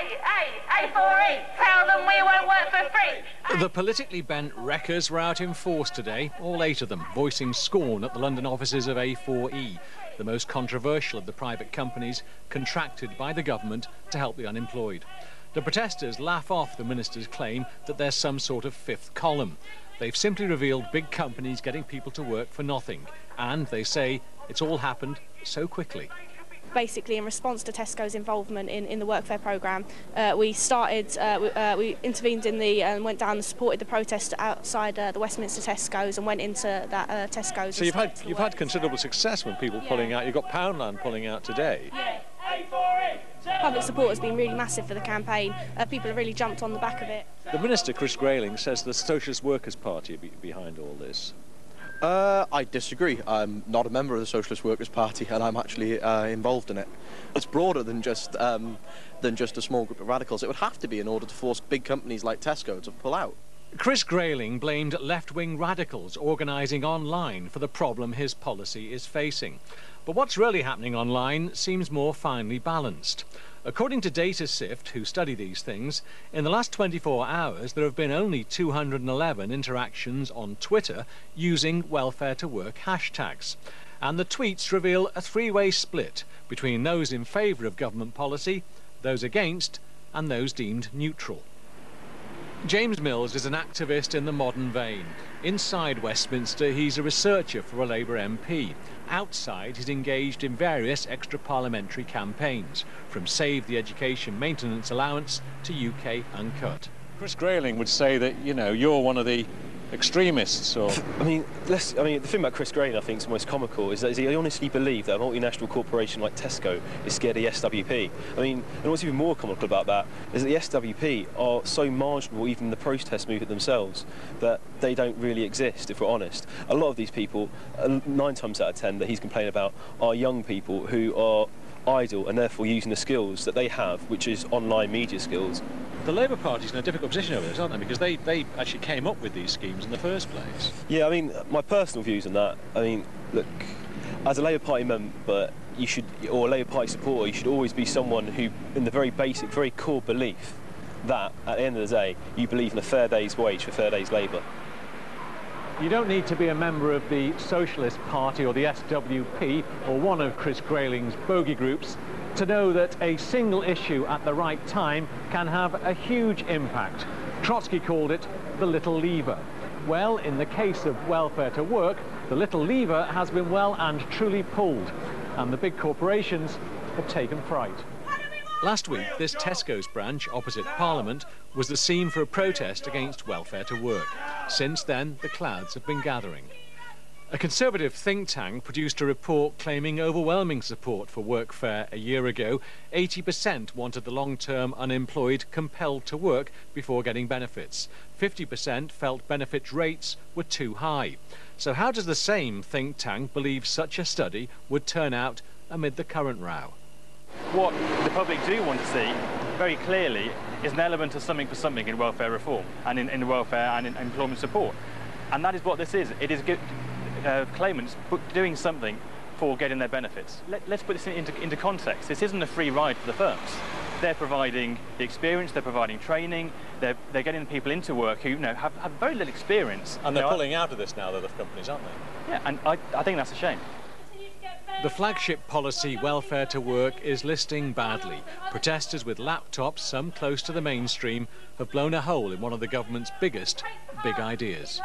A4E, tell them we won't work for free. The politically bent wreckers were out in force today, all 8 of them, voicing scorn at the London offices of A4E, the most controversial of the private companies contracted by the government to help the unemployed. The protesters laugh off the minister's claim that there's some sort of fifth column. They've simply revealed big companies getting people to work for nothing, and they say it's all happened so quickly. Basically, in response to Tesco's involvement in the workfare programme, we intervened and went down and supported the protest outside the Westminster Tesco's and went into that Tesco's. So you've had considerable success when people pulling out. You've got Poundland pulling out today. Yeah. Public support has been really massive for the campaign. People have really jumped on the back of it. The Minister, Chris Grayling, says the Socialist Workers' Party are behind all this. I disagree. I'm not a member of the Socialist Workers' Party, and I'm actually involved in it. It's broader than just a small group of radicals. It would have to be in order to force big companies like Tesco to pull out. Chris Grayling blamed left-wing radicals organising online for the problem his policy is facing. But what's really happening online seems more finely balanced. According to DataSift, who study these things, in the last 24 hours there have been only 211 interactions on Twitter using welfare to work hashtags. And the tweets reveal a three-way split between those in favour of government policy, those against, and those deemed neutral. James Mills is an activist in the modern vein. Inside Westminster, he's a researcher for a Labour MP. Outside, he's engaged in various extra-parliamentary campaigns, from Save the Education Maintenance Allowance to UK Uncut. Chris Grayling would say that, you know, you're one of the extremists, or... I mean, the thing about Chris Grayling, I think, is most comical, is that he honestly believes that a multinational corporation like Tesco is scared of the SWP. I mean, and what's even more comical about that is that the SWP are so marginal, even the protest movement themselves, that they don't really exist, if we're honest. A lot of these people, 9 times out of 10 that he's complaining about, are young people who are idle and therefore using the skills that they have, which is online media skills. The Labour Party's in a difficult position over this, aren't they? Because they actually came up with these schemes in the first place. Yeah, I mean, my personal views on that, I mean, look, as a Labour Party member, you should, or a Labour Party supporter, you should always be someone who, in the very basic, very core belief that, at the end of the day, you believe in a fair day's wage for fair day's labour. You don't need to be a member of the Socialist Party or the SWP or one of Chris Grayling's bogey groups to know that a single issue at the right time can have a huge impact. Trotsky called it the little lever. Well, in the case of welfare to work, the little lever has been well and truly pulled, and the big corporations have taken fright. Last week, this Tesco's branch opposite Parliament was the scene for a protest against welfare to work. Since then, the clouds have been gathering. A Conservative think tank produced a report claiming overwhelming support for workfare a year ago. 80% wanted the long-term unemployed compelled to work before getting benefits. 50% felt benefit rates were too high. So how does the same think tank believe such a study would turn out amid the current row? What the public do want to see, very clearly, is an element of something for something in welfare reform and in welfare and in employment support. And that is what this is. It is claimants doing something for getting their benefits. Let's put this into context. This isn't a free ride for the firms. They're providing the experience, they're providing training, they're getting people into work who have very little experience. And they're pulling out of this now, the companies, aren't they? Yeah, and I think that's a shame. The flagship policy, welfare to work, is listing badly. Protesters with laptops, some close to the mainstream, have blown a hole in one of the government's biggest big ideas.